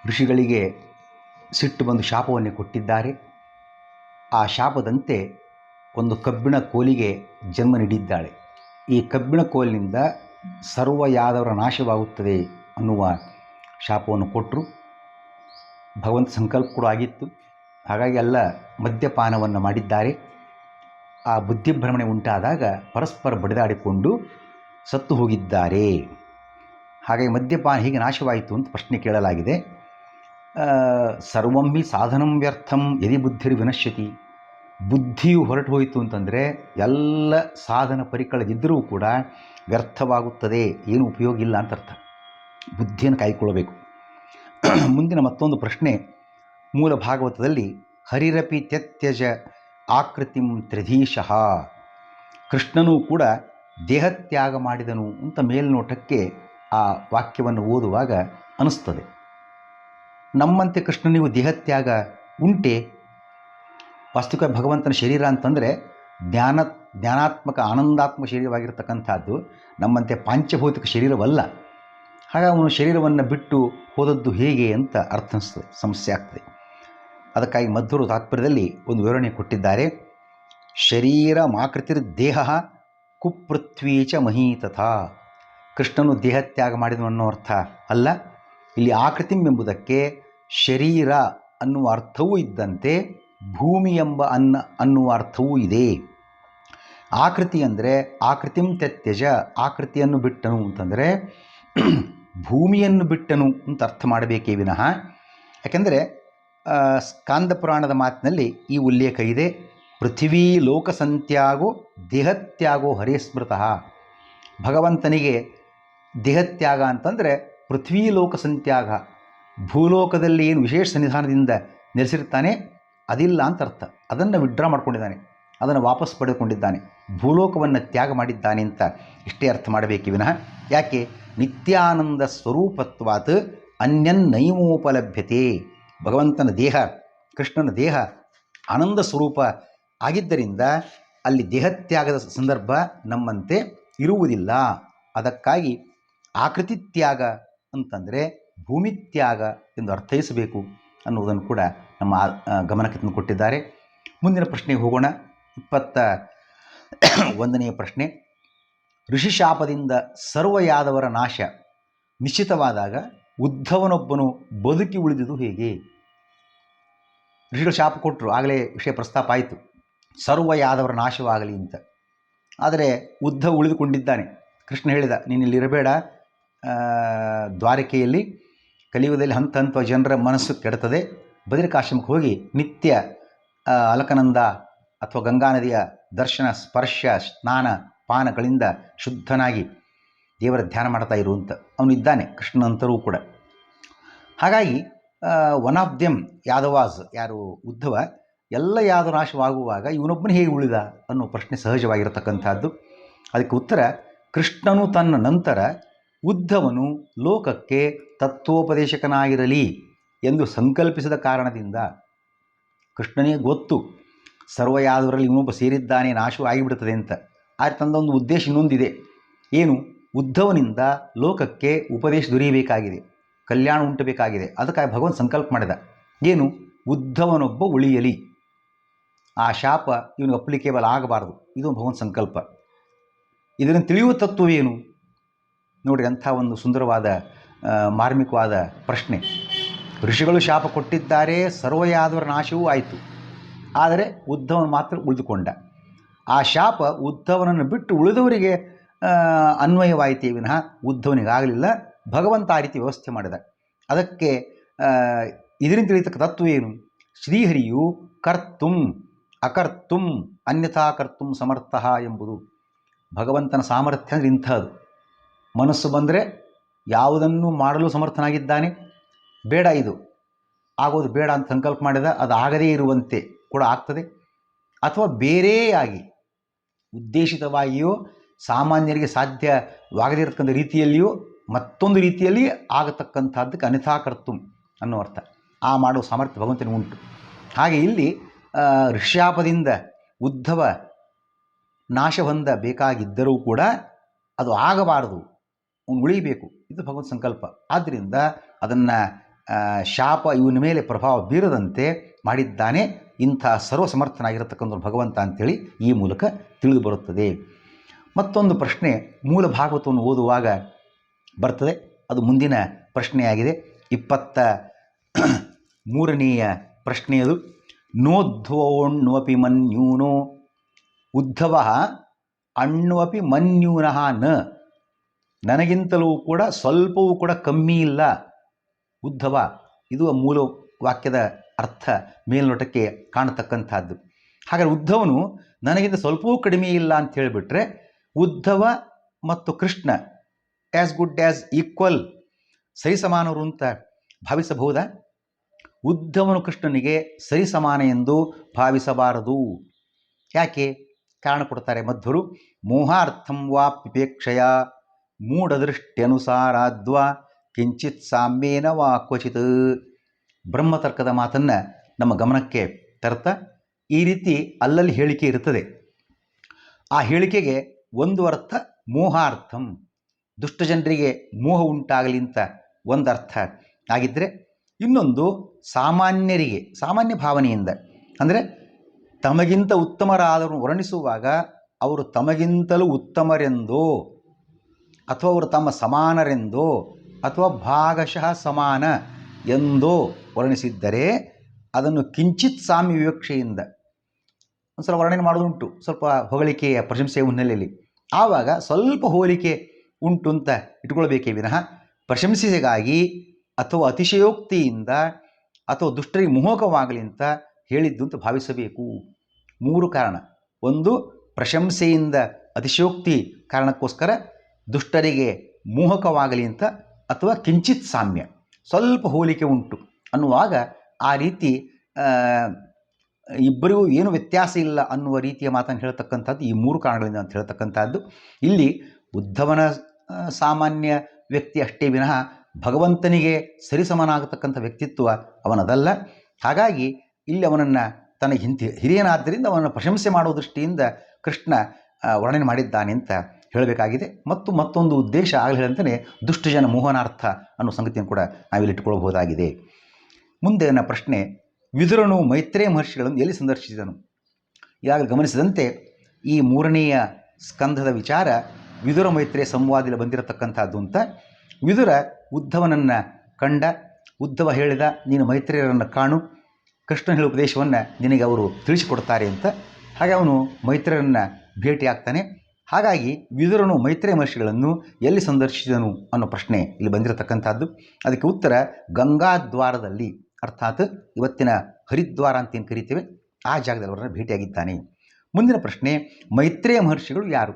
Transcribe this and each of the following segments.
ಋಷಿಗಳಿಗೆ ಸಿಟ್ಟು ಬಂದು ಶಾಪವನ್ನು ಕೊಟ್ಟಿದ್ದಾರೆ. ಆ ಶಾಪದಂತೆ ಒಂದು ಕಬ್ಬಿಣ ಕೋಲಿಗೆ ಜನ್ಮ ನೀಡಿದ್ದಾಳೆ. ಈ ಕಬ್ಬಿಣ ಕೋಲಿನಿಂದ ಸರ್ವ ಯಾದವರ ನಾಶವಾಗುತ್ತದೆ ಅನ್ನುವ ಶಾಪವನ್ನು ಕೊಟ್ಟರು. ಭಗವಂತ ಸಂಕಲ್ಪ ಕೂಡ ಆಗಿತ್ತು. ಹಾಗಾಗಿ ಎಲ್ಲ ಮದ್ಯಪಾನವನ್ನು ಮಾಡಿದ್ದಾರೆ. ಆ ಬುದ್ಧಿಭ್ರಮಣೆ ಉಂಟಾದಾಗ ಪರಸ್ಪರ ಬಡಿದಾಡಿಕೊಂಡು ಸತ್ತು ಹೋಗಿದ್ದಾರೆ. ಹಾಗಾಗಿ ಮದ್ಯಪಾನ ಹೀಗೆ ನಾಶವಾಯಿತು ಅಂತ ಪ್ರಶ್ನೆ ಕೇಳಲಾಗಿದೆ. ಸರ್ವಮ್ಮಿ ಸಾಧನಂ ವ್ಯರ್ಥಂ ಯದಿ ಬುದ್ಧಿರ್ ವಿನಶ್ಯತಿ. ಬುದ್ಧಿಯು ಹೊರಟು ಹೋಯಿತು ಅಂತಂದರೆ ಎಲ್ಲ ಸಾಧನ ಪರಿಕಳದಿದ್ದರೂ ಕೂಡ ವ್ಯರ್ಥವಾಗುತ್ತದೆ, ಏನು ಉಪಯೋಗ ಇಲ್ಲ ಅಂತ ಅರ್ಥ. ಬುದ್ಧಿಯನ್ನು ಕಾಯ್ಕೊಳ್ಳಬೇಕು. ಮುಂದಿನ ಮತ್ತೊಂದು ಪ್ರಶ್ನೆ ಮೂಲ ಭಾಗವತದಲ್ಲಿ ಹರಿರಪಿ ತ್ಯತ್ಯಜ ಆಕೃತಿಂ ತ್ರಿಧೀಶಃ. ಕೃಷ್ಣನೂ ಕೂಡ ದೇಹತ್ಯಾಗ ಮಾಡಿದನು ಅಂತ ಮೇಲ್ನೋಟಕ್ಕೆ ಆ ವಾಕ್ಯವನ್ನು ಓದುವಾಗ ಅನಿಸ್ತದೆ. ನಮ್ಮಂತೆ ಕೃಷ್ಣನಿಗೂ ದೇಹತ್ಯಾಗ ಉಂಟೆ? ವಾಸ್ತವಿಕ ಭಗವಂತನ ಶರೀರ ಅಂತಂದರೆ ಜ್ಞಾನಾತ್ಮಕ ಆನಂದಾತ್ಮಕ ಶರೀರವಾಗಿರ್ತಕ್ಕಂಥದ್ದು, ನಮ್ಮಂತೆ ಪಾಂಚಭೌತಿಕ ಶರೀರವಲ್ಲ. ಹಾಗಾಗಿ ಅವನು ಶರೀರವನ್ನು ಬಿಟ್ಟು ಹೋದದ್ದು ಹೇಗೆ ಅಂತ ಅರ್ಥ ಅನಿಸ್ತದೆ, ಸಮಸ್ಯೆ ಆಗ್ತದೆ. ಅದಕ್ಕಾಗಿ ಮಧ್ವರು ತಾತ್ಪರ್ಯದಲ್ಲಿ ಒಂದು ವಿವರಣೆ ಕೊಟ್ಟಿದ್ದಾರೆ. ಶರೀರ ಮಾಕೃತಿರ್ ದೇಹ ಕುಪೃಥ್ವೀ ಚ ಮಹೀತಥಾ. ಕೃಷ್ಣನು ದೇಹತ್ಯಾಗ ಮಾಡಿದನು ಅನ್ನೋ ಅರ್ಥ ಅಲ್ಲ. ಇಲ್ಲಿ ಆಕೃತಿಂ ಎಂಬುದಕ್ಕೆ ಶರೀರ ಅನ್ನುವ ಅರ್ಥವೂ ಇದ್ದಂತೆ ಭೂಮಿ ಎಂಬ ಅನ್ನುವ ಅರ್ಥವೂ ಇದೆ. ಆಕೃತಿ ಅಂದರೆ ಆಕೃತಿಂ ತ್ಯತ್ಯಜ, ಆಕೃತಿಯನ್ನು ಬಿಟ್ಟನು ಅಂತಂದರೆ ಭೂಮಿಯನ್ನು ಬಿಟ್ಟನು ಅಂತ ಅರ್ಥ ಮಾಡಬೇಕೇ ವಿನಃ. ಯಾಕೆಂದರೆ ಸ್ಕಾಂದ ಪುರಾಣದ ಮಾತಿನಲ್ಲಿ ಈ ಉಲ್ಲೇಖ ಇದೆ. ಪೃಥ್ವೀ ಲೋಕಸಂತ್ಯಾಗೋ ದೇಹತ್ಯಾಗೋ ಹರೇ ಸ್ಮೃತಃ. ಭಗವಂತನಿಗೆ ದೇಹತ್ಯಾಗ ಅಂತಂದರೆ ಪೃಥ್ವೀ ಲೋಕಸಂತ್ಯಾಗ, ಭೂಲೋಕದಲ್ಲಿ ಏನು ವಿಶೇಷ ಸನ್ನಿಧಾನದಿಂದ ನೆಲೆಸಿರ್ತಾನೆ ಅದಿಲ್ಲ ಅಂತ ಅರ್ಥ. ಅದನ್ನು ವಿಡ್ರಾ ಮಾಡ್ಕೊಂಡಿದ್ದಾನೆ, ಅದನ್ನು ವಾಪಸ್ ಪಡೆದುಕೊಂಡಿದ್ದಾನೆ, ಭೂಲೋಕವನ್ನು ತ್ಯಾಗ ಮಾಡಿದ್ದಾನೆ ಅಂತ ಇಷ್ಟೇ ಅರ್ಥ ಮಾಡಬೇಕೇ ವಿನಃ. ಯಾಕೆ? ನಿತ್ಯಾನಂದ ಸ್ವರೂಪತ್ವಾತ್ ಅನ್ಯನ್ನೈಮೋಪಲಭ್ಯತೆ. ಭಗವಂತನ ದೇಹ, ಕೃಷ್ಣನ ದೇಹ ಆನಂದ ಸ್ವರೂಪ ಆಗಿದ್ದರಿಂದ ಅಲ್ಲಿ ದೇಹತ್ಯಾಗದ ಸಂದರ್ಭ ನಮ್ಮಂತೆ ಇರುವುದಿಲ್ಲ. ಅದಕ್ಕಾಗಿ ಆಕೃತಿ ತ್ಯಾಗ ಅಂತಂದರೆ ಭೂಮಿ ತ್ಯಾಗ ಎಂದು ಅರ್ಥೈಸಬೇಕು ಅನ್ನುವುದನ್ನು ಕೂಡ ನಮ್ಮ ಗಮನಕ್ಕೆ ತಂದು ಕೊಟ್ಟಿದ್ದಾರೆ. ಮುಂದಿನ ಪ್ರಶ್ನೆಗೆ ಹೋಗೋಣ. 21ನೆಯ ಪ್ರಶ್ನೆ. ಋಷಿಶಾಪದಿಂದ ಸರ್ವ ಯಾದವರ ನಾಶ ನಿಶ್ಚಿತವಾದಾಗ ಉದ್ಧವನೊಬ್ಬನು ಬದುಕಿ ಉಳಿದುದು ಹೇಗೆ? ಋಷಿಗಳು ಶಾಪ ಕೊಟ್ಟರು, ಆಗಲೇ ವಿಷಯ ಪ್ರಸ್ತಾಪ ಆಯಿತು, ಸರ್ವ ಯಾದವರ ನಾಶವಾಗಲಿ ಅಂತ. ಆದರೆ ಉದ್ಧವ ಉಳಿದುಕೊಂಡಿದ್ದಾನೆ. ಕೃಷ್ಣ ಹೇಳಿದ, ನೀನು ಇಲ್ಲಿರಬೇಡ, ದ್ವಾರಕೆಯಲ್ಲಿ ಕಲಿಯುಗದಲ್ಲಿ ಹಂತ ಹಂತ ಜನರ ಮನಸ್ಸು ಕೆಡುತ್ತದೆ, ಬದರಿಕಾಶ್ರಮಕ್ಕೆ ಹೋಗಿ ನಿತ್ಯ ಅಲಕನಂದ ಅಥವಾ ಗಂಗಾ ನದಿಯ ದರ್ಶನ, ಸ್ಪರ್ಶ, ಸ್ನಾನ, ಪಾನಗಳಿಂದ ಶುದ್ಧನಾಗಿ ದೇವರ ಧ್ಯಾನ ಮಾಡ್ತಾ ಇರುವಂತ ಅವನು ಇದ್ದಾನೆ, ಕೃಷ್ಣನಂತರೂ ಕೂಡ. ಹಾಗಾಗಿ ಒನ್ ಆಫ್ ದೆಮ್ ಯಾದವಾಸ್, ಯಾರು ಉದ್ಧವ, ಎಲ್ಲ ಯಾದವ ನಾಶವಾಗುವಾಗ ಇವನೊಬ್ಬನೇ ಹೇಗೆ ಉಳಿದ ಅನ್ನೋ ಪ್ರಶ್ನೆ ಸಹಜವಾಗಿರತಕ್ಕಂಥದ್ದು. ಅದಕ್ಕೆ ಉತ್ತರ, ಕೃಷ್ಣನು ತನ್ನ ನಂತರ ಉದ್ಧವನು ಲೋಕಕ್ಕೆ ತತ್ವೋಪದೇಶಕನಾಗಿರಲಿ ಎಂದು ಸಂಕಲ್ಪಿಸಿದ ಕಾರಣದಿಂದ. ಕೃಷ್ಣನಿಗೆ ಗೊತ್ತು ಸರ್ವ ಯಾದವರಲ್ಲಿ ಇವನೊಬ್ಬ ಸೇರಿದ್ದಾನೆ, ನಾಶವು ಆಗಿಬಿಡುತ್ತದೆ ಅಂತ. ಆದರೆ ತಂದ ಒಂದು ಉದ್ದೇಶ ಇನ್ನೊಂದಿದೆ. ಏನು? ಉದ್ಧವನಿಂದ ಲೋಕಕ್ಕೆ ಉಪದೇಶ ದೊರೆಯಬೇಕಾಗಿದೆ, ಕಲ್ಯಾಣ ಉಂಟಬೇಕಾಗಿದೆ. ಅದಕ್ಕಾಗಿ ಭಗವಂತ ಸಂಕಲ್ಪ ಮಾಡಿದ. ಏನು? ಉದ್ಧವನೊಬ್ಬ ಉಳಿಯಲಿ, ಆ ಶಾಪ ಇವನಿಗೆ ಅಪ್ಲಿಕೇಬಲ್ ಆಗಬಾರ್ದು. ಇದು ಭಗವಂತ ಸಂಕಲ್ಪ. ಇದನ್ನು ತಿಳಿಯುವ ತತ್ವವೇನು ನೋಡಿ. ಅಂಥ ಒಂದು ಸುಂದರವಾದ ಮಾರ್ಮಿಕವಾದ ಪ್ರಶ್ನೆ. ಋಷಿಗಳು ಶಾಪ ಕೊಟ್ಟಿದ್ದಾರೆ, ಸರ್ವ ಯಾದವರ ನಾಶವೂ ಆಯಿತು, ಆದರೆ ಉದ್ಧವನು ಮಾತ್ರ ಉಳಿದುಕೊಂಡ. ಆ ಶಾಪ ಉದ್ಧವನನ್ನು ಬಿಟ್ಟು ಉಳಿದವರಿಗೆ ಅನ್ವಯವಾಯಿತೇ ವಿನಃ ಉದ್ಧವನಿಗಾಗಲಿಲ್ಲ. ಭಗವಂತ ಆ ರೀತಿ ವ್ಯವಸ್ಥೆ ಮಾಡಿದ. ಅದಕ್ಕೆ ಇದರಿಂದ ತಿಳಿತಕ್ಕ ತತ್ವ ಏನು? ಶ್ರೀಹರಿಯು ಕರ್ತುಂ ಅಕರ್ತುಂ ಅನ್ಯಥಾ ಕರ್ತುಂ ಸಮರ್ಥ ಎಂಬುದು. ಭಗವಂತನ ಸಾಮರ್ಥ್ಯ ಅಂದರೆ ಇಂಥದ್ದು. ಮನಸ್ಸು ಬಂದರೆ ಯಾವುದನ್ನು ಮಾಡಲು ಸಮರ್ಥನಾಗಿದ್ದಾನೆ. ಬೇಡ, ಇದು ಆಗೋದು ಬೇಡ ಅಂತ ಸಂಕಲ್ಪ ಮಾಡಿದ, ಅದು ಆಗದೇ ಇರುವಂತೆ ಕೂಡ ಆಗ್ತದೆ. ಅಥವಾ ಬೇರೆಯಾಗಿ ಉದ್ದೇಶಿತವಾಗಿಯೋ ಸಾಮಾನ್ಯರಿಗೆ ಸಾಧ್ಯವಾಗದಿರತಕ್ಕಂಥ ರೀತಿಯಲ್ಲಿಯೋ ಮತ್ತೊಂದು ರೀತಿಯಲ್ಲಿ ಆಗತಕ್ಕಂಥದ್ದಕ್ಕೆ ಅನ್ಯಥಾ ಕರ್ತುಂ ಅನ್ನೋ ಅರ್ಥ. ಆ ಮಾಡುವ ಸಾಮರ್ಥ್ಯ ಭಗವಂತನಿಗೆ ಉಂಟು. ಹಾಗೆ ಇಲ್ಲಿ ಋಷ್ಯಾಪದಿಂದ ಉದ್ಧವ ನಾಶ ಹೊಂದಬೇಕಾಗಿದ್ದರೂ ಕೂಡ ಅದು ಆಗಬಾರದು, ಅವನು ಉಳಿಬೇಕು, ಇದು ಭಗವಂತ ಸಂಕಲ್ಪ. ಆದ್ದರಿಂದ ಅದನ್ನು ಶಾಪ ಇವನ ಮೇಲೆ ಪ್ರಭಾವ ಬೀರದಂತೆ ಮಾಡಿದ್ದಾನೆ ಇಂಥ ಸರ್ವಸಮರ್ಥನಾಗಿರತಕ್ಕಂಥ ಭಗವಂತ ಅಂಥೇಳಿ ಈ ಮೂಲಕ ತಿಳಿದು ಬರುತ್ತದೆ. ಮತ್ತೊಂದು ಪ್ರಶ್ನೆ ಮೂಲ ಭಾಗವತವನ್ನು ಓದುವಾಗ ಬರ್ತದೆ. ಅದು ಮುಂದಿನ ಪ್ರಶ್ನೆಯಾಗಿದೆ. 23ನೆಯ ಪ್ರಶ್ನೆಯದು. ನೋದ್ಧ್ವೋಣ್ವಪಿ ಮನ್ಯೂನೋ ಉದ್ಧವ ಅಣ್ವಪಿ ಮನ್ಯೂನಃ ನ. ನನಗಿಂತಲೂ ಕೂಡ ಸ್ವಲ್ಪವೂ ಕೂಡ ಕಮ್ಮಿ ಇಲ್ಲ ಉದ್ಧವ. ಇದು ಮೂಲ ವಾಕ್ಯದ ಅರ್ಥ ಮೇಲ್ನೋಟಕ್ಕೆ ಕಾಣತಕ್ಕಂಥದ್ದು. ಹಾಗಾದರೆ ಉದ್ಧವನು ನನಗಿಂತ ಸ್ವಲ್ಪವೂ ಕಡಿಮೆ ಇಲ್ಲ ಅಂತ ಹೇಳಿಬಿಟ್ರೆ ಉದ್ಧವ ಮತ್ತು Krishna as good as equal, ಸರಿಸಮಾನರು ಅಂತ ಭಾವಿಸಬಹುದಾ? ಉದ್ಧವನು ಕೃಷ್ಣನಿಗೆ ಸರಿಸಮಾನ ಎಂದು ಭಾವಿಸಬಾರದು. ಯಾಕೆ? ಕಾರಣ ಕೊಡ್ತಾರೆ ಮಧ್ವರು. ಮೋಹಾರ್ಥಂ ವಾಪ್ಯಪೇಕ್ಷೆಯ ಮೂಢದೃಷ್ಟ್ಯನುಸಾರಾದ್ವಾ ಕಿಂಚಿತ್ ಸಾಮ್ಯೇನ ವಾ ಕ್ವಚಿತ್. ಬ್ರಹ್ಮತರ್ಕದ ಮಾತನ್ನು ನಮ್ಮ ಗಮನಕ್ಕೆ ತರ್ತಾ ಈ ರೀತಿ ಅಲ್ಲಲ್ಲಿ ಹೇಳಿಕೆ ಇರುತ್ತದೆ. ಆ ಹೇಳಿಕೆಗೆ ಒಂದು ಅರ್ಥ ಮೋಹಾರ್ಥಂ, ದುಷ್ಟಜನರಿಗೆ ಮೋಹ ಉಂಟಾಗಲಿ ಅಂತ ಒಂದು ಅರ್ಥ ಆಗಿದ್ದರೆ, ಇನ್ನೊಂದು ಸಾಮಾನ್ಯರಿಗೆ, ಸಾಮಾನ್ಯ ಭಾವನೆಯಿಂದ, ಅಂದರೆ ತಮಗಿಂತ ಉತ್ತಮರಾದವರು ವರ್ಣಿಸುವಾಗ ಅವರು ತಮಗಿಂತಲೂ ಉತ್ತಮರೆಂದೋ ಅಥವಾ ಅವರು ತಮ್ಮ ಸಮಾನರೆಂದೋ ಅಥವಾ ಭಾಗಶಃ ಸಮಾನ ಎಂದೋ ವರ್ಣಿಸಿದ್ದರೆ ಅದನ್ನು ಕಿಂಚಿತ್ ಸಾಮ್ಯ ವಿವಕ್ಷೆಯಿಂದ ಒಂದು ಸಲ ವರ್ಣನೆ ಮಾಡೋದುಂಟು, ಸ್ವಲ್ಪ ಹೊಗಳಿಕೆಯ ಪ್ರಶಂಸೆಯ ಹಿನ್ನೆಲೆಯಲ್ಲಿ. ಆವಾಗ ಸ್ವಲ್ಪ ಹೋಲಿಕೆ ಉಂಟು ಅಂತ ಇಟ್ಕೊಳ್ಬೇಕೇ ವಿನಃ ಪ್ರಶಂಸೆಗಾಗಿ ಅಥವಾ ಅತಿಶಯೋಕ್ತಿಯಿಂದ ಅಥವಾ ದುಷ್ಟರಿಗೆ ಮೋಹಕವಾಗಲಿ ಅಂತ ಹೇಳಿದ್ದು ಅಂತ ಭಾವಿಸಬೇಕು. 3 ಕಾರಣ. ಒಂದು, ಪ್ರಶಂಸೆಯಿಂದ ಅತಿಶಯೋಕ್ತಿ ಕಾರಣಕ್ಕೋಸ್ಕರ ದುಷ್ಟರಿಗೆ ಮೋಹಕವಾಗಲಿ ಅಂತ, ಅಥವಾ ಕಿಂಚಿತ್ ಸಾಮ್ಯ, ಸ್ವಲ್ಪ ಹೋಲಿಕೆ ಉಂಟು ಅನ್ನುವಾಗ ಆ ರೀತಿ ಇಬ್ಬರಿಗೂ ಏನು ವ್ಯತ್ಯಾಸ ಇಲ್ಲ ಅನ್ನುವ ರೀತಿಯ ಮಾತನ್ನು ಹೇಳ್ತಕ್ಕಂಥದ್ದು ಈ 3 ಕಾರಣಗಳಿಂದ ಅಂತ ಹೇಳ್ತಕ್ಕಂಥದ್ದು. ಇಲ್ಲಿ ಉದ್ಧವನ ಸಾಮಾನ್ಯ ವ್ಯಕ್ತಿ ಅಷ್ಟೇ ವಿನಃ ಭಗವಂತನಿಗೆ ಸರಿಸಮನಾಗತಕ್ಕಂಥ ವ್ಯಕ್ತಿತ್ವ ಅವನದಲ್ಲ. ಹಾಗಾಗಿ ಇಲ್ಲಿ ಅವನನ್ನು ತನಗೆ ಹಿರಿಯನಾದ್ದರಿಂದ ಅವನನ್ನು ಪ್ರಶಂಸೆ ಮಾಡುವ ದೃಷ್ಟಿಯಿಂದ ಕೃಷ್ಣ ವರ್ಣನೆ ಮಾಡಿದ್ದಾನೆ ಅಂತ ಹೇಳಬೇಕಾಗಿದೆ. ಮತ್ತೊಂದು ಉದ್ದೇಶ ಆಗಲಿ ಅಂತಲೇ ದುಷ್ಟಜನ ಮೋಹನಾರ್ಥ ಅನ್ನೋ ಸಂಗತಿಯನ್ನು ಕೂಡ ನಾವಿಲ್ಲಿ ಇಟ್ಟುಕೊಳ್ಳಬಹುದಾಗಿದೆ. ಮುಂದಿನ ಪ್ರಶ್ನೆ, ವಿದುರನು ಮೈತ್ರೇಯ ಮಹರ್ಷಿಗಳನ್ನು ಎಲ್ಲಿ ಸಂದರ್ಶಿಸಿದನು? ಈಗಾಗಲೇ ಗಮನಿಸಿದಂತೆ ಈ 3ನೆಯ ಸ್ಕಂಧದ ವಿಚಾರ ವಿದುರ ಮೈತ್ರೇಯ ಸಂವಾದದಲ್ಲಿ ಬಂದಿರತಕ್ಕಂಥದ್ದು ಅಂತ. ವಿದುರ ಉದ್ಧವನನ್ನು ಕಂಡ. ಉದ್ಧವ ಹೇಳಿದ, ನೀನು ಮೈತ್ರೇಯರನ್ನು ಕಾಣು, ಕೃಷ್ಣ ಹೇಳುವ ಉಪದೇಶವನ್ನು ನಿನಗೆ ಅವರು ತಿಳಿಸಿಕೊಡ್ತಾರೆ ಅಂತ. ಹಾಗೆ ಅವನು ಮೈತ್ರೇಯರನ್ನು ಭೇಟಿಯಾಗ್ತಾನೆ. ಹಾಗಾಗಿ ವಿದುರನು ಮೈತ್ರೇಯ ಮಹರ್ಷಿಗಳನ್ನು ಎಲ್ಲಿ ಸಂದರ್ಶಿಸಿದನು ಅನ್ನೋ ಪ್ರಶ್ನೆ ಇಲ್ಲಿ ಬಂದಿರತಕ್ಕಂಥದ್ದು. ಅದಕ್ಕೆ ಉತ್ತರ ಗಂಗಾದ್ವಾರದಲ್ಲಿ, ಅರ್ಥಾತ್ ಇವತ್ತಿನ ಹರಿದ್ವಾರ ಅಂತ ಏನು ಕರಿತೇವೆ ಆ ಜಾಗದಲ್ಲಿ ಅವರನ್ನು ಭೇಟಿಯಾಗಿದ್ದಾನೆ. ಮುಂದಿನ ಪ್ರಶ್ನೆ, ಮೈತ್ರೇಯ ಮಹರ್ಷಿಗಳು ಯಾರು?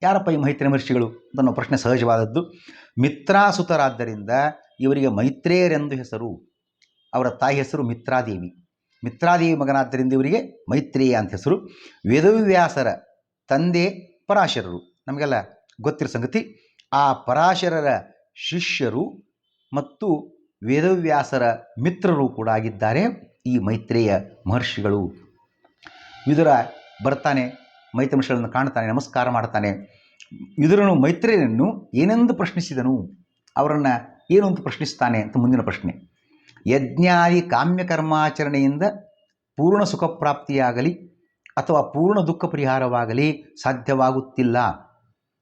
ಯಾರಪ್ಪ ಈ ಮೈತ್ರೇಯ ಮಹರ್ಷಿಗಳು ಅನ್ನೋ ಪ್ರಶ್ನೆ ಸಹಜವಾದದ್ದು. ಮಿತ್ರಾಸುತರಾದ್ದರಿಂದ ಇವರಿಗೆ ಮೈತ್ರೇಯರೆಂದು ಹೆಸರು. ಅವರ ತಾಯಿ ಹೆಸರು ಮಿತ್ರಾದೇವಿ. ಮಿತ್ರಾದೇವಿ ಮಗನಾದ್ದರಿಂದ ಇವರಿಗೆ ಮೈತ್ರೇಯ ಅಂತ ಹೆಸರು. ವೇದವ್ಯಾಸರ ತಂದೆ ಪರಾಶರರು, ನಮಗೆಲ್ಲ ಗೊತ್ತಿರೋ ಸಂಗತಿ. ಆ ಪರಾಶರರ ಶಿಷ್ಯರು ಮತ್ತು ವೇದವ್ಯಾಸರ ಮಿತ್ರರು ಕೂಡ ಆಗಿದ್ದಾರೆ ಈ ಮೈತ್ರೇಯ ಮಹರ್ಷಿಗಳು. ವಿದುರ ಬರ್ತಾನೆ, ಮೈತ್ರೇಯ ಮಹರ್ಷಿಗಳನ್ನು ಕಾಣ್ತಾನೆ, ನಮಸ್ಕಾರ ಮಾಡ್ತಾನೆ. ವಿದುರನು ಮೈತ್ರೇಯರನ್ನು ಏನೆಂದು ಪ್ರಶ್ನಿಸಿದನು, ಅವರನ್ನು ಏನು ಅಂತ ಪ್ರಶ್ನಿಸ್ತಾನೆ ಅಂತ ಮುಂದಿನ ಪ್ರಶ್ನೆ. ಯಜ್ಞಾದಿ ಕಾಮ್ಯಕರ್ಮಾಚರಣೆಯಿಂದ ಪೂರ್ಣ ಸುಖ ಪ್ರಾಪ್ತಿಯಾಗಲಿ ಅಥವಾ ಪೂರ್ಣ ದುಃಖ ಪರಿಹಾರವಾಗಲಿ ಸಾಧ್ಯವಾಗುತ್ತಿಲ್ಲ.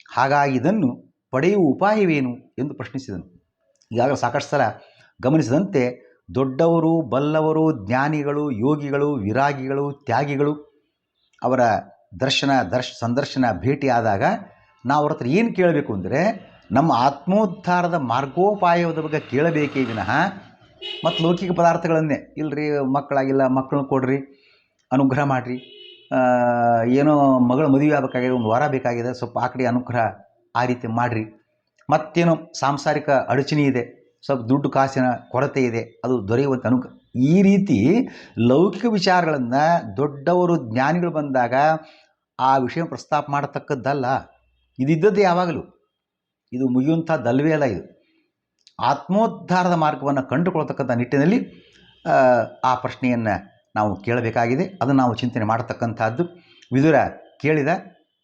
ಹಾಗಾಗಿ ಇದನ್ನು ಪಡೆಯುವ ಉಪಾಯವೇನು ಎಂದು ಪ್ರಶ್ನಿಸಿದನು. ಈಗಾಗಲೇ ಸಾಕಷ್ಟು ಸಲ ಗಮನಿಸಿದಂತೆ ದೊಡ್ಡವರು, ಬಲ್ಲವರು, ಜ್ಞಾನಿಗಳು, ಯೋಗಿಗಳು, ವಿರಾಗಿಗಳು, ತ್ಯಾಗಿಗಳು ಅವರ ಸಂದರ್ಶನ ಭೇಟಿಯಾದಾಗ ನಾವು ಅವ್ರ ಹತ್ರ ಏನು ಕೇಳಬೇಕು ಅಂದರೆ ನಮ್ಮ ಆತ್ಮೋದ್ಧಾರದ ಮಾರ್ಗೋಪಾಯದ ಬಗ್ಗೆ ಕೇಳಬೇಕೇ ವಿನಃ ಮತ್ತು ಲೌಕಿಕ ಪದಾರ್ಥಗಳನ್ನೇ, ಇಲ್ಲರಿ ಮಕ್ಕಳಾಗಿಲ್ಲ ಮಕ್ಕಳನ್ನ ಕೊಡ್ರಿ, ಅನುಗ್ರಹ ಮಾಡಿರಿ, ಏನೋ ಮಗಳ ಮದುವೆ ಆಗಬೇಕಾಗಿದೆ, ಒಂದು ವಾರ ಬೇಕಾಗಿದೆ, ಸ್ವಲ್ಪ ಆ ಕಡೆ ಅನುಗ್ರಹ ಆ ರೀತಿ ಮಾಡಿರಿ, ಮತ್ತೇನೋ ಸಾಂಸಾರಿಕ ಅಡಚಣೆ ಇದೆ, ಸ್ವಲ್ಪ ದುಡ್ಡು ಕಾಸಿನ ಕೊರತೆ ಇದೆ, ಅದು ದೊರೆಯುವಂಥ ಅನುಗ್ರಹ, ಈ ರೀತಿ ಲೌಕಿಕ ವಿಚಾರಗಳನ್ನು ದೊಡ್ಡವರು ಜ್ಞಾನಿಗಳು ಬಂದಾಗ ಆ ವಿಷಯ ಪ್ರಸ್ತಾಪ ಮಾಡತಕ್ಕದ್ದಲ್ಲ. ಇದಿದ್ದದ್ದು ಯಾವಾಗಲೂ ಇದು ಮುಗಿಯುವಂಥದ್ದಲ್ವೇ ಅಲ್ಲ. ಇದು ಆತ್ಮೋದ್ಧಾರದ ಮಾರ್ಗವನ್ನು ಕಂಡುಕೊಳ್ತಕ್ಕಂಥ ನಿಟ್ಟಿನಲ್ಲಿ ಆ ಪ್ರಶ್ನೆಯನ್ನು ನಾವು ಕೇಳಬೇಕಾಗಿದೆ. ಅದನ್ನು ನಾವು ಚಿಂತನೆ ಮಾಡತಕ್ಕಂಥದ್ದು. ವಿದುರ ಕೇಳಿದ,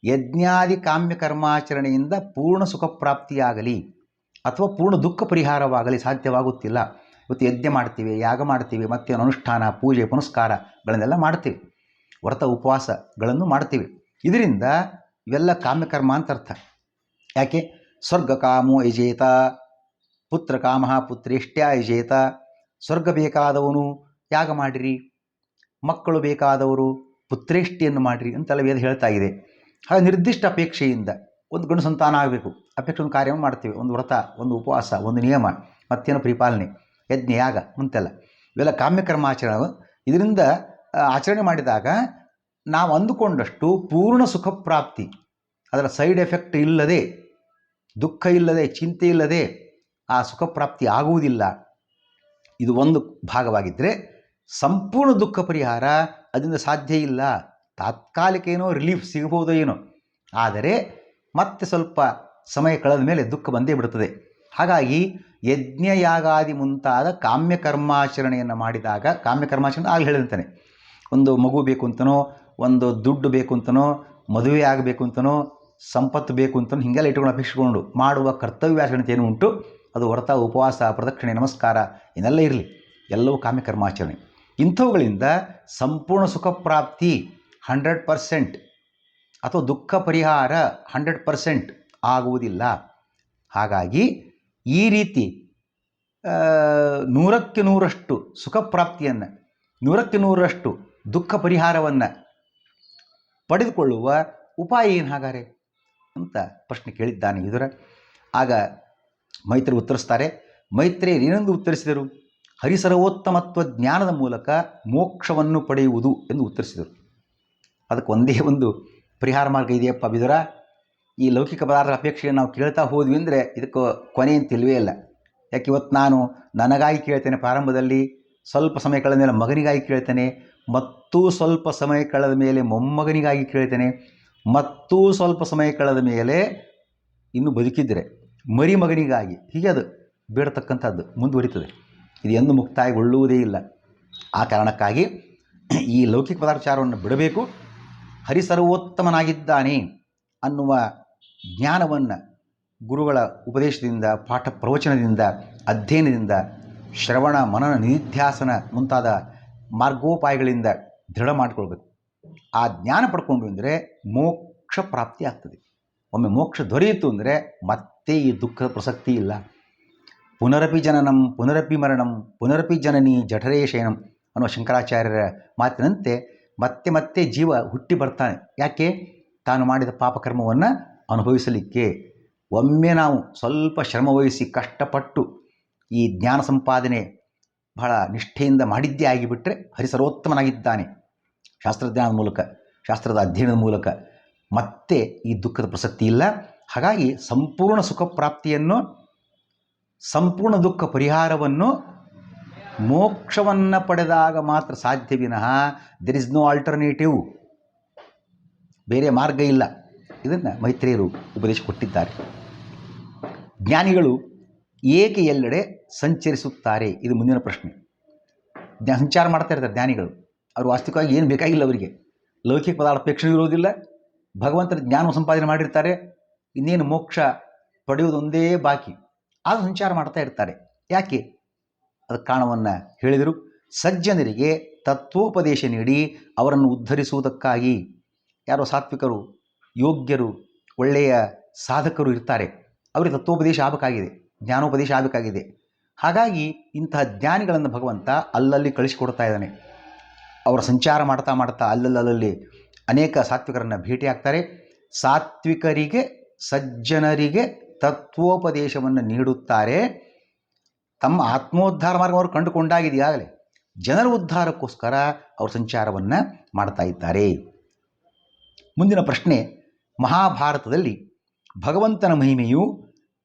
ಯಜ್ಞಾದಿ ಕಾಮ್ಯ ಕರ್ಮಾಚರಣೆಯಿಂದ ಪೂರ್ಣ ಸುಖ ಪ್ರಾಪ್ತಿಯಾಗಲಿ ಅಥವಾ ಪೂರ್ಣ ದುಃಖ ಪರಿಹಾರವಾಗಲಿ ಸಾಧ್ಯವಾಗುತ್ತಿಲ್ಲ. ಇವತ್ತು ಯಜ್ಞ ಮಾಡ್ತೀವಿ, ಯಾಗ ಮಾಡ್ತೀವಿ, ಮತ್ತು ಅನುಷ್ಠಾನ, ಪೂಜೆ ಪುನಸ್ಕಾರಗಳನ್ನೆಲ್ಲ ಮಾಡ್ತೀವಿ, ವ್ರತ ಉಪವಾಸಗಳನ್ನು ಮಾಡ್ತೀವಿ. ಇದರಿಂದ ಇವೆಲ್ಲ ಕಾಮ್ಯಕರ್ಮ ಅಂತ ಅರ್ಥ. ಯಾಕೆ? ಸ್ವರ್ಗ ಕಾಮೋ ಯಜೇತ, ಪುತ್ರ ಕಾಮ ಪುತ್ರೇಷ್ಟ್ಯ ಯಜೇತ. ಸ್ವರ್ಗ ಬೇಕಾದವನು ಯಾಗ ಮಾಡಿರಿ, ಮಕ್ಕಳು ಬೇಕಾದವರು ಪುತ್ರೇಷ್ಟಿಯನ್ನು ಮಾಡಿರಿ ಅಂತೆಲ್ಲ ವೇದ ಹೇಳ್ತಾ ಇದೆ. ಹಾಗೆ ನಿರ್ದಿಷ್ಟ ಅಪೇಕ್ಷೆಯಿಂದ ಒಂದು ಗಂಡು ಸಂತಾನ ಆಗಬೇಕು, ಅಪೇಕ್ಷೆ ಒಂದು ಕಾರ್ಯವನ್ನು ಮಾಡ್ತೀವಿ, ಒಂದು ವ್ರತ, ಒಂದು ಉಪವಾಸ, ಒಂದು ನಿಯಮ, ಮತ್ತೇನು ಪರಿಪಾಲನೆ, ಯಜ್ಞ, ಯಾಗ ಮುಂತೆಲ್ಲ ಇವೆಲ್ಲ ಕಾಮ್ಯಕರ್ಮಾಚರಣೆ. ಇದರಿಂದ ಆಚರಣೆ ಮಾಡಿದಾಗ ನಾವು ಅಂದುಕೊಂಡಷ್ಟು ಪೂರ್ಣ ಸುಖ ಪ್ರಾಪ್ತಿ, ಅದರ ಸೈಡ್ ಎಫೆಕ್ಟ್ ಇಲ್ಲದೆ, ದುಃಖ ಇಲ್ಲದೆ, ಚಿಂತೆ ಇಲ್ಲದೆ ಆ ಸುಖ ಪ್ರಾಪ್ತಿ ಆಗುವುದಿಲ್ಲ. ಇದು ಒಂದು ಭಾಗವಾಗಿದ್ದರೆ, ಸಂಪೂರ್ಣ ದುಃಖ ಪರಿಹಾರ ಅದರಿಂದ ಸಾಧ್ಯ ಇಲ್ಲ. ತಾತ್ಕಾಲಿಕ ಏನೋ ರಿಲೀಫ್ ಸಿಗಬಹುದು ಏನೋ, ಆದರೆ ಮತ್ತೆ ಸ್ವಲ್ಪ ಸಮಯ ಕಳೆದ ಮೇಲೆ ದುಃಖ ಬಂದೇ ಬಿಡುತ್ತದೆ. ಹಾಗಾಗಿ ಯಜ್ಞ, ಯಾಗಾದಿ ಮುಂತಾದ ಕಾಮ್ಯಕರ್ಮಾಚರಣೆಯನ್ನು ಮಾಡಿದಾಗ, ಕಾಮ್ಯಕರ್ಮಾಚರಣೆ ಆಗಲಿ ಹೇಳಿದಂತಾನೆ, ಒಂದು ಮಗು ಬೇಕು ಅಂತನೋ, ಒಂದು ದುಡ್ಡು ಬೇಕು ಅಂತನೋ, ಮದುವೆ ಆಗಬೇಕು ಅಂತನೋ, ಸಂಪತ್ತು ಬೇಕು ಅಂತನೋ, ಹೀಗೆಲ್ಲ ಇಟ್ಟುಕೊಂಡು ಅಪೇಕ್ಷಿಸಿಕೊಂಡು ಮಾಡುವ ಕರ್ತವ್ಯಾಚರಣೆ ಏನು ಉಂಟು, ಅದು ವ್ರತ, ಉಪವಾಸ, ಪ್ರದಕ್ಷಿಣೆ, ನಮಸ್ಕಾರ ಇದೆಲ್ಲ ಇರಲಿ, ಎಲ್ಲವೂ ಕಾಮ್ಯಕರ್ಮಾಚರಣೆ. ಇಂಥವುಗಳಿಂದ ಸಂಪೂರ್ಣ ಸುಖ ಪ್ರಾಪ್ತಿ 100% ಅಥವಾ ದುಃಖ ಪರಿಹಾರ 100% ಆಗುವುದಿಲ್ಲ. ಹಾಗಾಗಿ ಈ ರೀತಿ 100ಕ್ಕೆ 100ರಷ್ಟು ಸುಖ ಪ್ರಾಪ್ತಿಯನ್ನು, 100ಕ್ಕೆ 100ರಷ್ಟು ದುಃಖ ಪರಿಹಾರವನ್ನು ಪಡೆದುಕೊಳ್ಳುವ ಉಪಾಯ ಏನು ಹಾಗಾರೆ ಅಂತ ಪ್ರಶ್ನೆ ಕೇಳಿದ್ದಾನೆ ವಿದುರ. ಆಗ ಮೈತ್ರಿ ಉತ್ತರಿಸ್ತಾರೆ. ಮೈತ್ರೇಯರು ಏನೊಂದು ಉತ್ತರಿಸಿದರು? ಹರಿಸರ್ವೋತ್ತಮತ್ವ ಜ್ಞಾನದ ಮೂಲಕ ಮೋಕ್ಷವನ್ನು ಪಡೆಯುವುದು ಎಂದು ಉತ್ತರಿಸಿದರು. ಅದಕ್ಕೆ ಒಂದೇ ಒಂದು ಪರಿಹಾರ ಮಾರ್ಗ ಇದೆಯಪ್ಪ ವಿದುರ. ಈ ಲೌಕಿಕ ಪದಾರ್ಥದ ಅಪೇಕ್ಷೆಯನ್ನು ನಾವು ಕೇಳ್ತಾ ಹೋದ್ವಿ ಅಂದರೆ ಇದಕ್ಕೆ ಕೊನೆ ಅಂತಿಲ್ವೇ ಇಲ್ಲ. ಯಾಕೆ ಇವತ್ತು ನಾನು ನನಗಾಗಿ ಕೇಳ್ತೇನೆ, ಪ್ರಾರಂಭದಲ್ಲಿ ಸ್ವಲ್ಪ ಸಮಯ ಕಳೆದ ಮೇಲೆ ಮಗನಿಗಾಗಿ ಕೇಳ್ತೇನೆ, ಮತ್ತೂ ಸ್ವಲ್ಪ ಸಮಯ ಕಳೆದ ಮೇಲೆ ಮೊಮ್ಮಗನಿಗಾಗಿ ಕೇಳ್ತೇನೆ, ಮತ್ತೂ ಸ್ವಲ್ಪ ಸಮಯ ಕಳೆದ ಮೇಲೆ ಇನ್ನು ಬದುಕಿದ್ದರೆ ಮರಿ ಮಗನಿಗಾಗಿ, ಹೀಗೆ ಅದು ಬೇಡತಕ್ಕಂಥದ್ದು ಮುಂದುವರಿತದೆ. ಇದು ಎಂದು ಮುಕ್ತಾಯಗೊಳ್ಳುವುದೇ ಇಲ್ಲ. ಆ ಕಾರಣಕ್ಕಾಗಿ ಈ ಲೌಕಿಕ ಪದಾರ್ಥಚಾರವನ್ನು ಬಿಡಬೇಕು. ಹರಿಸರ್ವೋತ್ತಮನಾಗಿದ್ದಾನೆ ಅನ್ನುವ ಜ್ಞಾನವನ್ನು ಗುರುಗಳ ಉಪದೇಶದಿಂದ, ಪಾಠ ಪ್ರವಚನದಿಂದ, ಅಧ್ಯಯನದಿಂದ, ಶ್ರವಣ ಮನನ ನಿಧಿಧ್ಯಾಸನ ಮುಂತಾದ ಮಾರ್ಗೋಪಾಯಗಳಿಂದ ದೃಢ ಮಾಡಿಕೊಳ್ಬೇಕು. ಆ ಜ್ಞಾನ ಪಡ್ಕೊಂಡು ಅಂದರೆ ಮೋಕ್ಷ ಪ್ರಾಪ್ತಿ ಆಗ್ತದೆ. ಒಮ್ಮೆ ಮೋಕ್ಷ ದೊರೆಯಿತು ಅಂದರೆ ಮತ್ತೆ ಈ ದುಃಖದ ಪ್ರಸಕ್ತಿ ಇಲ್ಲ. ಪುನರಪಿ ಜನನಂ ಪುನರಪಿ ಮರಣಂ ಪುನರಪಿ ಜನನಿ ಜಠರೇ ಶಯನಂ ಅನ್ನೋ ಶಂಕರಾಚಾರ್ಯರ ಮಾತಿನಂತೆ ಮತ್ತೆ ಮತ್ತೆ ಜೀವ ಹುಟ್ಟಿ ಬರ್ತಾನೆ. ಯಾಕೆ? ತಾನು ಮಾಡಿದ ಪಾಪಕರ್ಮವನ್ನು ಅನುಭವಿಸಲಿಕ್ಕೆ. ಒಮ್ಮೆ ನಾವು ಸ್ವಲ್ಪ ಶ್ರಮವಹಿಸಿ ಕಷ್ಟಪಟ್ಟು ಈ ಜ್ಞಾನ ಸಂಪಾದನೆ ಬಹಳ ನಿಷ್ಠೆಯಿಂದ ಮಾಡಿದ್ದೇ ಆಗಿಬಿಟ್ರೆ ಹರಿಸರ್ವೋತ್ತಮನಾಗಿದ್ದಾನೆ. ಶಾಸ್ತ್ರಜ್ಞಾನದ ಮೂಲಕ, ಶಾಸ್ತ್ರದ ಅಧ್ಯಯನದ ಮೂಲಕ ಮತ್ತೆ ಈ ದುಃಖದ ಪ್ರಸಕ್ತಿ ಇಲ್ಲ. ಹಾಗಾಗಿ ಸಂಪೂರ್ಣ ಸುಖ ಪ್ರಾಪ್ತಿಯನ್ನು, ಸಂಪೂರ್ಣ ದುಃಖ ಪರಿಹಾರವನ್ನು ಮೋಕ್ಷವನ್ನು ಪಡೆದಾಗ ಮಾತ್ರ ಸಾಧ್ಯ ವಿನಃ ದೆರ್ ಇಸ್ ನೋ ಆಲ್ಟರ್ನೇಟಿವ್, ಬೇರೆ ಮಾರ್ಗ ಇಲ್ಲ. ಇದನ್ನು ಮೈತ್ರೇಯರು ಉಪದೇಶ ಕೊಟ್ಟಿದ್ದಾರೆ. ಜ್ಞಾನಿಗಳು ಏಕೆ ಎಲ್ಲೆಡೆ ಸಂಚರಿಸುತ್ತಾರೆ? ಇದು ಮುಂದಿನ ಪ್ರಶ್ನೆ. ಸಂಚಾರ ಮಾಡ್ತಾ ಇರ್ತಾರೆ ಜ್ಞಾನಿಗಳು. ಅವರು ವಾಸ್ತವಿಕವಾಗಿ ಏನು ಬೇಕಾಗಿಲ್ಲ, ಅವರಿಗೆ ಲೌಕಿಕ ಪದಾರ್ಥ ಅಪೇಕ್ಷೆ ಇರುವುದಿಲ್ಲ, ಭಗವಂತನ ಜ್ಞಾನ ಸಂಪಾದನೆ ಮಾಡಿರ್ತಾರೆ, ಇನ್ನೇನು ಮೋಕ್ಷ ಪಡೆಯುವುದೊಂದೇ ಬಾಕಿ. ಆದರೂ ಸಂಚಾರ ಮಾಡ್ತಾ ಇರ್ತಾರೆ. ಯಾಕೆ? ಅದಕ್ಕೆ ಕಾರಣವನ್ನು ಹೇಳಿದರು. ಸಜ್ಜನರಿಗೆ ತತ್ವೋಪದೇಶ ನೀಡಿ ಅವರನ್ನು ಉದ್ಧರಿಸುವುದಕ್ಕಾಗಿ. ಯಾರೋ ಸಾತ್ವಿಕರು, ಯೋಗ್ಯರು, ಒಳ್ಳೆಯ ಸಾಧಕರು ಇರ್ತಾರೆ, ಅವರಿಗೆ ತತ್ವೋಪದೇಶ ಆಗಬೇಕಾಗಿದೆ, ಜ್ಞಾನೋಪದೇಶ ಆಗಬೇಕಾಗಿದೆ. ಹಾಗಾಗಿ ಇಂತಹ ಜ್ಞಾನಿಗಳನ್ನು ಭಗವಂತ ಅಲ್ಲಲ್ಲಿ ಕಳಿಸಿಕೊಡ್ತಾ ಇದ್ದಾನೆ. ಅವರ ಸಂಚಾರ ಮಾಡ್ತಾ ಮಾಡ್ತಾ ಅಲ್ಲಲ್ಲಿ ಅನೇಕ ಸಾತ್ವಿಕರನ್ನು ಭೇಟಿಯಾಗ್ತಾರೆ. ಸಾತ್ವಿಕರಿಗೆ, ಸಜ್ಜನರಿಗೆ ತತ್ವೋಪದೇಶವನ್ನು ನೀಡುತ್ತಾರೆ. ತಮ್ಮ ಆತ್ಮೋದ್ಧಾರ ಮಾರ್ಗ ಅವರು ಕಂಡುಕೊಂಡಾಗಿದೆಯಾಗಲೇ ಜನರ ಉದ್ಧಾರಕ್ಕೋಸ್ಕರ ಅವರು ಸಂಚಾರವನ್ನು ಮಾಡ್ತಾ ಇದ್ದಾರೆ. ಮುಂದಿನ ಪ್ರಶ್ನೆ, ಮಹಾಭಾರತದಲ್ಲಿ ಭಗವಂತನ ಮಹಿಮೆಯು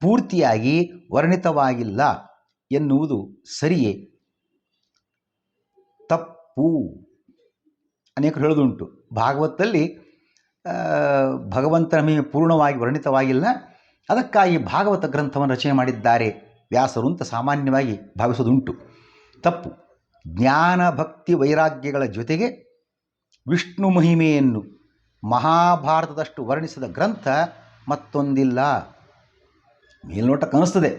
ಪೂರ್ತಿಯಾಗಿ ವರ್ಣಿತವಾಗಿಲ್ಲ ಎನ್ನುವುದು ಸರಿಯೇ? ತಪ್ಪು. ಅನೇಕರು ಹೇಳೋದುಂಟು, ಭಾಗವತದಲ್ಲಿ ಭಗವಂತನ ಮಹಿಮೆ ಪೂರ್ಣವಾಗಿ ವರ್ಣಿತವಾಗಿಲ್ಲ, ಅದಕ್ಕಾಗಿ ಭಾಗವತ ಗ್ರಂಥವನ್ನು ರಚನೆ ಮಾಡಿದ್ದಾರೆ ವ್ಯಾಸರು ಅಂತ ಸಾಮಾನ್ಯವಾಗಿ ಭಾವಿಸೋದುಂಟು. ತಪ್ಪು. ಜ್ಞಾನ, ಭಕ್ತಿ, ವೈರಾಗ್ಯಗಳ ಜೊತೆಗೆ ವಿಷ್ಣು ಮಹಿಮೆಯನ್ನು ಮಹಾಭಾರತದಷ್ಟು ವರ್ಣಿಸಿದ ಗ್ರಂಥ ಮತ್ತೊಂದಿಲ್ಲ. ಮೇಲ್ನೋಟಕ್ಕೆ ಅನ್ನಿಸ್ತದೆ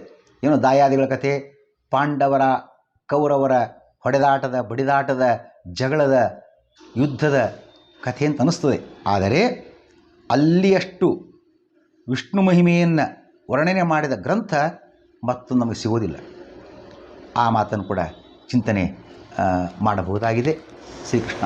ಏನೋ ದಾಯಾದಿಗಳ ಕಥೆ, ಪಾಂಡವರ ಕೌರವರ ಹೊಡೆದಾಟದ ಬಡಿದಾಟದ ಜಗಳದ ಯುದ್ಧದ ಕಥೆ ಅಂತ ಅನ್ನಿಸ್ತದೆ. ಆದರೆ ಅಲ್ಲಿಯಷ್ಟು ವಿಷ್ಣು ಮಹಿಮೆಯನ್ನು ವರ್ಣನೆ ಮಾಡಿದ ಗ್ರಂಥ ಮತ್ತೊಂದು ನಮಗೆ ಸಿಗೋದಿಲ್ಲ. ಆ ಮಾತನ್ನು ಕೂಡ ಚಿಂತನೆ ಮಾಡಬಹುದಾಗಿದೆ. ಶ್ರೀಕೃಷ್ಣ.